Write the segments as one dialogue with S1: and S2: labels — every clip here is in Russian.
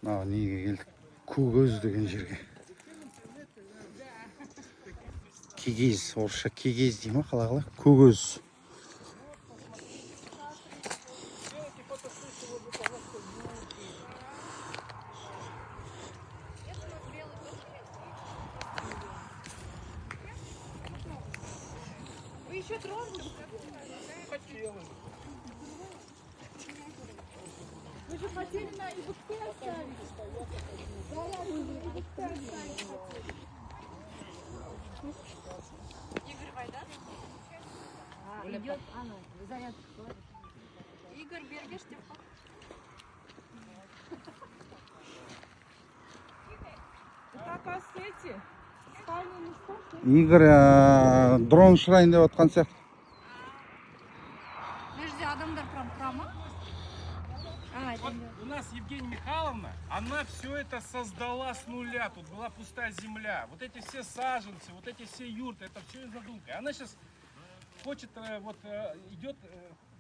S1: неге келдік? Көкөз деген жерге. Кигиз, орысша кигиз дей ма, қалай? Көкөз.
S2: Вы еще тронете? Вы же хотели на ИБК оставить. Да, вы же ИБК оставить хотели. Игорь Вайда?
S3: Идет, она, зарядку.
S2: Игорь Бергеш, это, оказывается, эти спальные места.
S1: Игорь дрон ұшырайын деп отқан сияқты.
S2: Подожди, адамдар прама?
S4: Вот у нас Евгения Михайловна, она все это создала с нуля. Тут была пустая земля. Вот эти все саженцы, вот эти все юрты, это все из задумки. Она сейчас хочет, идет,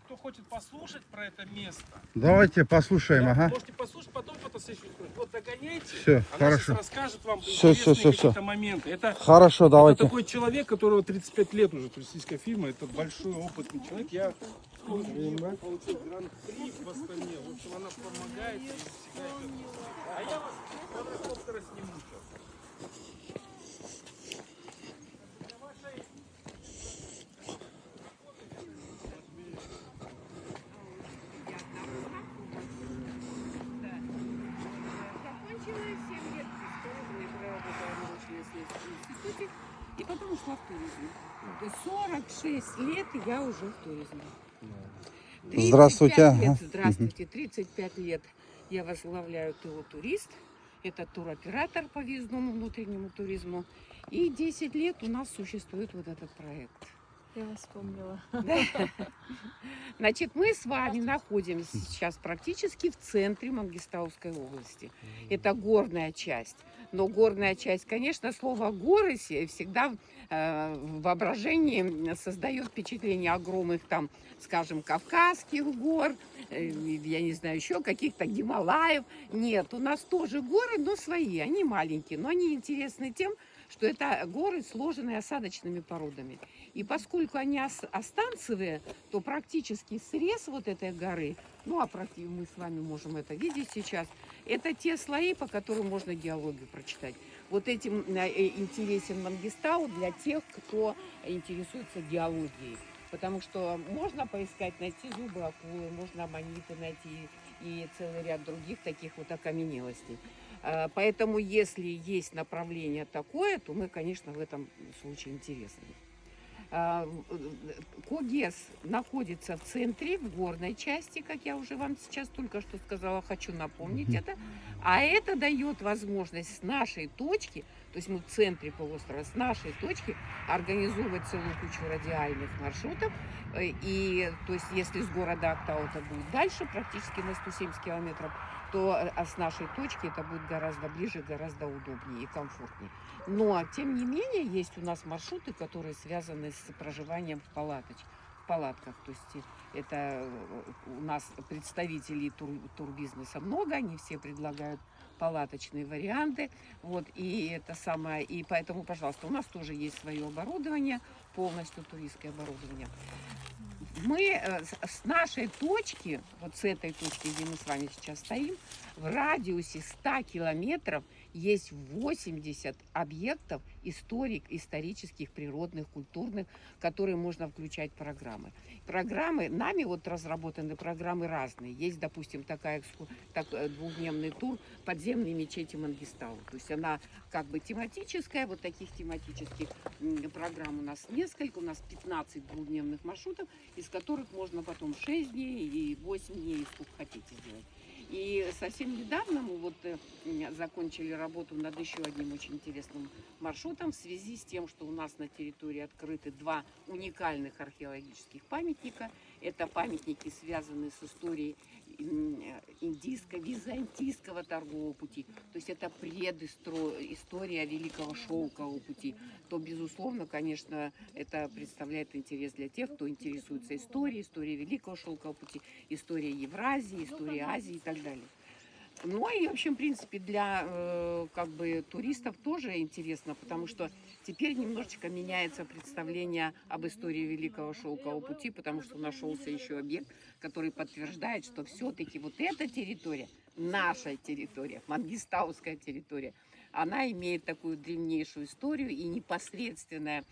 S4: кто хочет послушать про это место.
S1: Давайте послушаем,
S4: Да,
S1: ага.
S4: можете послушать, потом фотосессию устроить. Вот догоняйте,
S1: Все,
S4: она
S1: хорошо.
S4: сейчас расскажет вам
S1: Все.
S4: интересные какие-то моменты. Это,
S1: Хорошо, давайте.
S4: это такой человек, которого 35 лет уже туристическая фирма, это большой опытный человек. Я получил гран-при в Астане. В общем, она помогает и всегда идет. А я вас с квадрокоптера сниму сейчас.
S3: Закончила 7 лет психологом, я проработала в научно-исследовательском институте и потом ушла в туризм. То есть 46 лет я уже в туризме. 35
S1: Здравствуйте.
S3: Лет, здравствуйте. 35 лет я возглавляю ТО «Турист». Это туроператор по въездному внутреннему туризму. И 10 лет у нас существует вот этот проект.
S2: Я вас вспомнила.
S3: Значит, мы с вами находимся сейчас практически в центре Мангистауской области. Это горная часть. Но горная часть, конечно, слово «горы» всегда в воображении создает впечатление огромных там, скажем, Кавказских гор, я не знаю, еще каких-то Гималаев. Нет, у нас тоже горы, но свои, они маленькие, но они интересны тем, что это горы, сложенные осадочными породами. И поскольку они останцевые, то практически срез вот этой горы, ну а мы с вами можем это видеть сейчас, это те слои, по которым можно геологию прочитать. Вот этим интересен Мангистау для тех, кто интересуется геологией. Потому что можно поискать, найти зубы акулы, можно аммониты найти и целый ряд других таких вот окаменелостей. Поэтому, если есть направление такое, то мы, конечно, в этом случае интересны. Когес находится в центре, в горной части, как я уже вам сейчас только что сказала, хочу напомнить это. А это дает возможность с нашей точки, то есть мы в центре полуострова, с нашей точки организовывать целую кучу радиальных маршрутов. И то есть если с города Актау это будет дальше, практически на 170 километров, то с нашей точки это будет гораздо ближе, гораздо удобнее и комфортнее. Но, тем не менее, есть у нас маршруты, которые связаны с проживанием в палатках. То есть это у нас представителей турбизнеса много, они все предлагают палаточные варианты. Вот, и это самое, и поэтому, пожалуйста, у нас тоже есть свое оборудование, полностью туристское оборудование. Мы с нашей точки, вот с этой точки, где мы с вами сейчас стоим, в радиусе 100 километров есть 80 объектов исторических, природных, культурных, которые можно включать в программы. Нами вот разработаны программы разные. Есть, допустим, двухдневный тур подземной мечети Мангистау. То есть она как бы тематическая, вот таких тематических программ у нас несколько, у нас 15 двухдневных маршрутов, из которых можно потом 6 дней и 8 дней, сколько хотите сделать. И совсем недавно мы вот закончили работу над еще одним очень интересным маршрутом в связи с тем, что у нас на территории открыты 2 уникальных археологических памятника. Это памятники, связанные с историей индийско-византийского торгового пути. То есть это предыстория Великого Шелкового пути. То, безусловно, конечно, это представляет интерес для тех, кто интересуется историей Великого Шелкового пути, историей Евразии, историей Азии и так далее. Ну и, в общем, в принципе, для как бы туристов тоже интересно, потому что теперь немножечко меняется представление об истории Великого Шелкового пути, потому что нашелся еще объект, который подтверждает, что все-таки вот эта территория, наша территория, мангистауская территория, она имеет такую древнейшую историю и непосредственное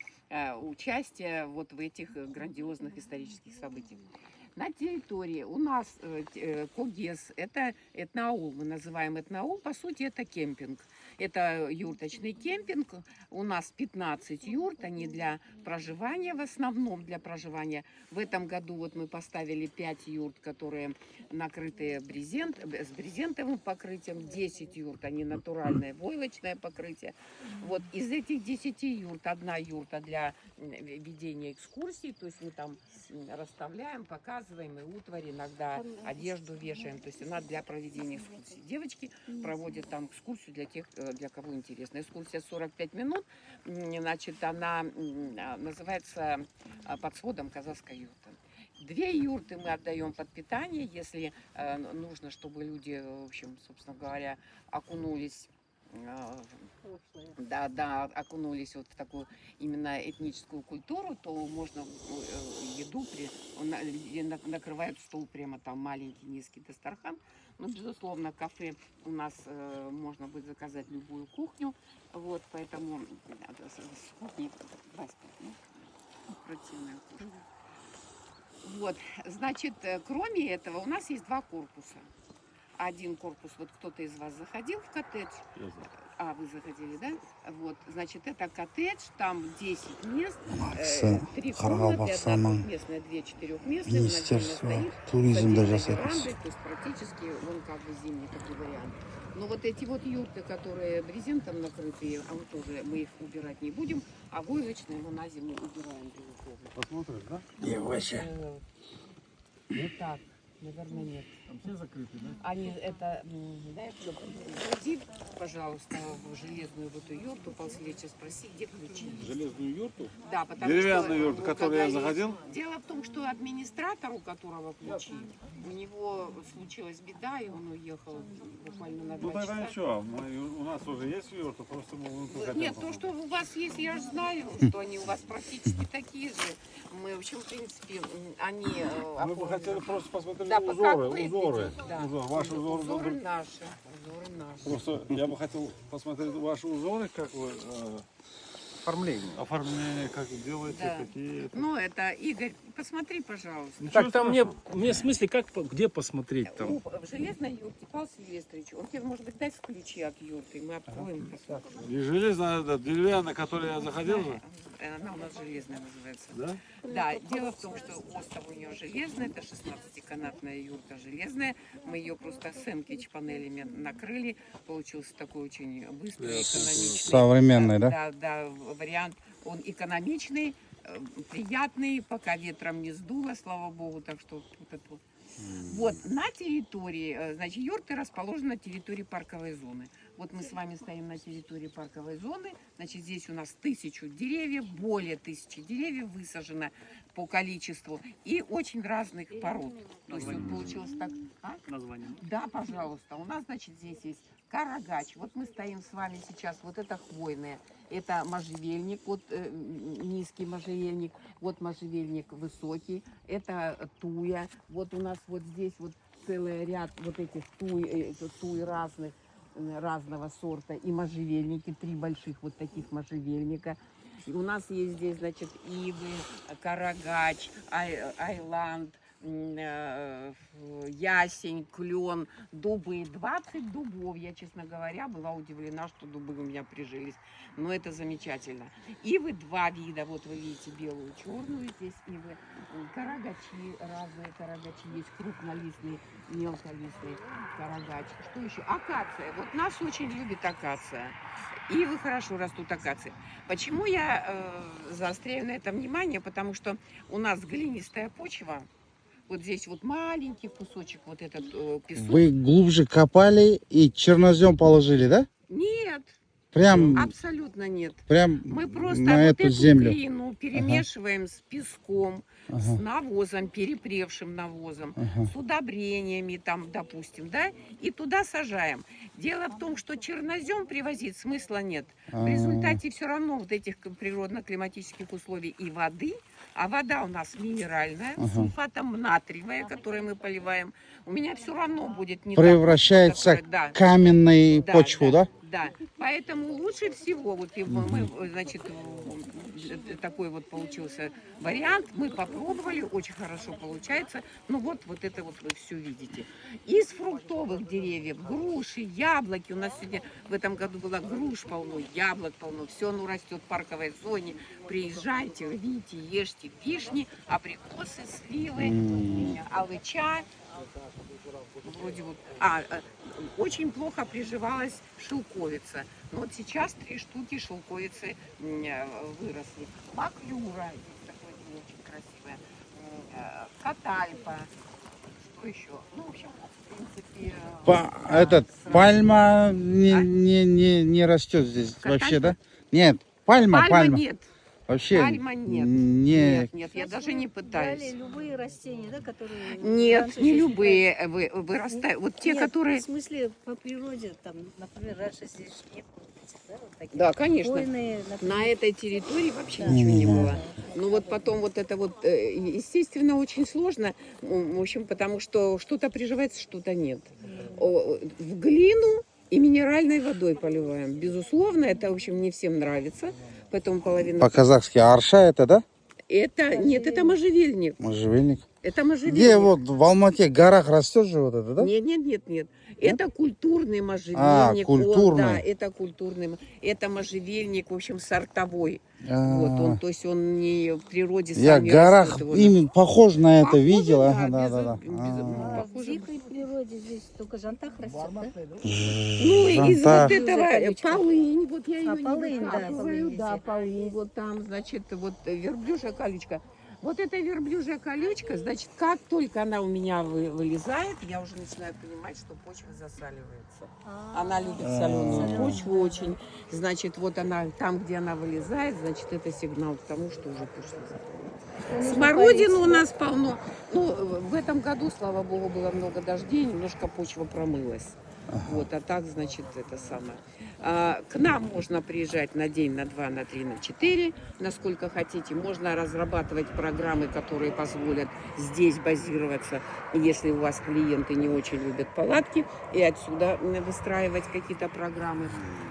S3: участие вот в этих грандиозных исторических событиях. На территории у нас Когес, это этноаул, мы называем этноаул, по сути это кемпинг. Это юрточный кемпинг, у нас 15 юрт, они для проживания, в основном для проживания. В этом году вот мы поставили 5 юрт, которые накрытые с брезентовым покрытием, 10 юрт, они натуральное войлочное покрытие. Вот из этих 10 юрт, одна юрта для ведения экскурсий, то есть мы там расставляем, показываем и утварь, иногда одежду вешаем, то есть она для проведения экскурсий. Девочки проводят там экскурсию для тех, для кого интересно. Экскурсия 45 минут, значит, она называется «Под сводом казахской юрты». 2 юрты мы отдаем под питание, если нужно, чтобы люди, в общем, собственно говоря, окунулись, окунулись вот в такую именно этническую культуру, то можно еду накрывают стол прямо там маленький низкий дастархан. Ну, безусловно, кафе у нас можно будет заказать любую кухню, вот, поэтому с кухни противная кухня. Вот, значит, кроме этого у нас есть 2 корпуса. Один корпус, вот кто-то из вас заходил в коттедж? А, вы заходили, да? Вот, значит, это коттедж, там 10 мест, 3 комнаты, 1 двухместная, 2 четырехместные,
S1: Министерство туризма
S3: веранды, то есть практически он как бы зимний такой вариант. Но вот эти вот юрты, которые брезентом накрытые, а вот тоже мы их убирать не будем, а войлочные мы на зиму убираем, безусловно.
S4: Посмотришь, да?
S1: Я вообще.
S3: Вот так, наверное, нет.
S4: Там все закрыты, да?
S3: Они это, дай зайди, пожалуйста, в железную в эту юрту, полследча спроси, где ключи.
S4: Железную юрту?
S3: Да, потому
S5: Деревянную
S3: что,
S5: юрту, в которую я заходил?
S3: Дело в том, что администратор, у которого ключи, у него случилась беда, и он уехал буквально на 2
S5: Ну тогда
S3: часа.
S5: ничего, у нас уже есть юрта, просто мы хотим.
S3: Нет, то, что у вас есть, я же знаю, что они у вас практически такие же. Мы, в общем, в принципе, они...
S5: Мы бы хотели просто посмотреть
S3: Да,
S5: узоры.
S3: Да.
S5: Ваши узоры.
S3: Узоры наши.
S5: Просто я бы хотел посмотреть ваши узоры, как вы оформление, как делаете,
S3: Да.
S5: какие.
S3: Ну, это, Игорь, посмотри, пожалуйста.
S4: Так там мне в смысле, где посмотреть там?
S3: В железной юрте, Павел Сильвестрович, он тебе, может быть, даст ключи от юрты, мы откроем, посмотрим.
S5: И железная, да, деревянная, которую я заходил же.
S3: Она у нас железная называется.
S5: Да?
S3: Да, дело в том, что остов у нее железный, это 16-канатная юрта железная. Мы ее просто сэндвич-панелями накрыли. Получился такой очень быстрый, экономичный.
S1: Современный, да?
S3: Да, вариант. Он экономичный, приятный, пока ветром не сдуло, слава богу. Так что вот это вот. Вот, на территории, значит, юрты расположены на территории парковой зоны. Вот мы с вами стоим на территории парковой зоны. Значит, здесь у нас 1000 деревьев, более 1000 деревьев высажено по количеству и очень разных пород. То есть вот получилось так. А?
S4: Название.
S3: Да, пожалуйста. У нас, значит, здесь есть карагач. Вот мы стоим с вами сейчас. Вот это хвойное. Это можжевельник, вот низкий можжевельник, вот можжевельник высокий, это туя. Вот у нас вот здесь вот целый ряд вот этих туй разного сорта и можжевельники, 3 больших вот таких можжевельника. И у нас есть здесь, значит, ивы, карагач, айланд, ясень, клен, дубы, 20 дубов. Я, честно говоря, была удивлена, что дубы у меня прижились. Но это замечательно. Ивы 2 вида. Вот вы видите белую, черную. Здесь ивы. Карагачи, разные карагачи. Есть крупнолистный, мелколистный карагач. Что еще? Акация. Вот нас очень любит акация. Ивы хорошо растут, акации. Почему я заостряю на это внимание? Потому что у нас глинистая почва. Вот здесь вот маленький кусочек, вот этот песок.
S1: Вы глубже копали и чернозем положили, да?
S3: Нет.
S1: Прям,
S3: Абсолютно нет.
S1: прям
S3: Мы просто
S1: на
S3: вот
S1: эту
S3: эту
S1: землю.
S3: глину перемешиваем с песком,
S1: Ага.
S3: с навозом, перепревшим навозом,
S1: Ага.
S3: с удобрениями, там, допустим, да, и туда сажаем. Дело в том, что чернозем привозить смысла нет. В результате все равно вот этих природно-климатических условий и воды, а вода у нас минеральная, с сульфатом натриевая, которой мы поливаем, у меня все равно будет не та почва,
S1: Превращается
S3: которая- да.
S1: в каменную почву, да?
S3: Да, поэтому лучше всего, вот и мы, значит, такой вот получился вариант, мы попробовали, очень хорошо получается, ну вот это вот вы все видите. Из фруктовых деревьев, груши, яблоки, у нас сегодня в этом году было груш полно, яблок полно, все оно растет в парковой зоне, приезжайте, рвите, ешьте вишни, абрикосы, сливы, алыча. Вроде вот, очень плохо приживалась шелковица. Но вот сейчас 3 штуки шелковицы выросли. Маклюра, есть такое не очень красивое. Катальпа. Что еще? Ну, в общем, в принципе...
S1: Пальма не растет здесь
S3: Катальпа?
S1: вообще, да? Нет, пальма.
S3: нет.
S1: Вообще
S3: Пальма нет.
S1: не...
S3: Нет, я даже не пытаюсь.
S2: Брали любые растения, да, которые...
S3: Нет,
S2: раньше
S3: не
S2: здесь
S3: любые вырастают. Вот те,
S2: Нет,
S3: которые...
S2: в смысле, по природе, там, например, раньше здесь же не было этих, да, вот таких.
S3: Да, конечно.
S2: Хвойные, например.
S3: На этой территории вообще
S2: Да,
S3: ничего не
S2: да,
S3: было.
S2: да.
S3: Ну вот потом вот это вот, естественно, очень сложно, в общем, потому что что-то приживается, что-то нет. В глину и минеральной водой поливаем. Безусловно, это, в общем, не всем нравится, поэтому половина...
S1: По-казахски арша это, да?
S3: Нет, это можжевельник.
S1: Можжевельник.
S3: Это можжевельник.
S1: Где вот в Алмате горах растет же вот это, да?
S3: Нет. Это культурный можжевельник.
S1: Культурный.
S3: Да, это культурный. Это можжевельник, в общем, сортовой. Вот он, то есть он не в природе сам
S1: Я в
S3: не
S1: горах
S3: растет, его
S1: именно похож на это
S3: Похоже,
S1: видел.
S3: да,
S1: Ага,
S3: без-
S1: да.
S3: без-
S2: А в
S3: похоже.
S2: дикой природе здесь только жантах растет, да?
S3: Ну, из
S1: Жанта.
S3: вот этого
S2: Колючка.
S3: полынь, вот я ее не
S2: полынь, да,
S3: выкапываю,
S2: полынь
S3: да,
S2: везде.
S3: полынь, вот там, значит, вот верблюжья колючка. Вот эта верблюжья колючка, значит, как только она у меня вылезает, я уже начинаю понимать, что почва засаливается. Она любит соленую почву очень. Значит, вот она, там, где она вылезает, значит, это сигнал к тому, что уже почва засаливается. Смородины у нас полно. Ну, в этом году, слава богу, было много дождей, немножко почва промылась. Вот, а так, значит, это самое. К нам можно приезжать на день, на 2, на 3, на 4, насколько хотите. Можно разрабатывать программы, которые позволят здесь базироваться, если у вас клиенты не очень любят палатки, и отсюда выстраивать какие-то программы.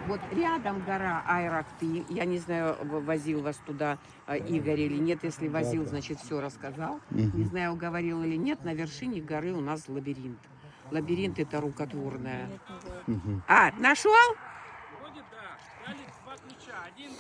S3: Вот рядом гора Айракты. Я не знаю, возил вас туда Игорь или нет. Если возил, значит, все рассказал. Не знаю, говорил или нет. На вершине горы у нас лабиринт. Лабиринт это рукотворная. Нашел?
S4: Вроде да. Дали 2 ключа. Один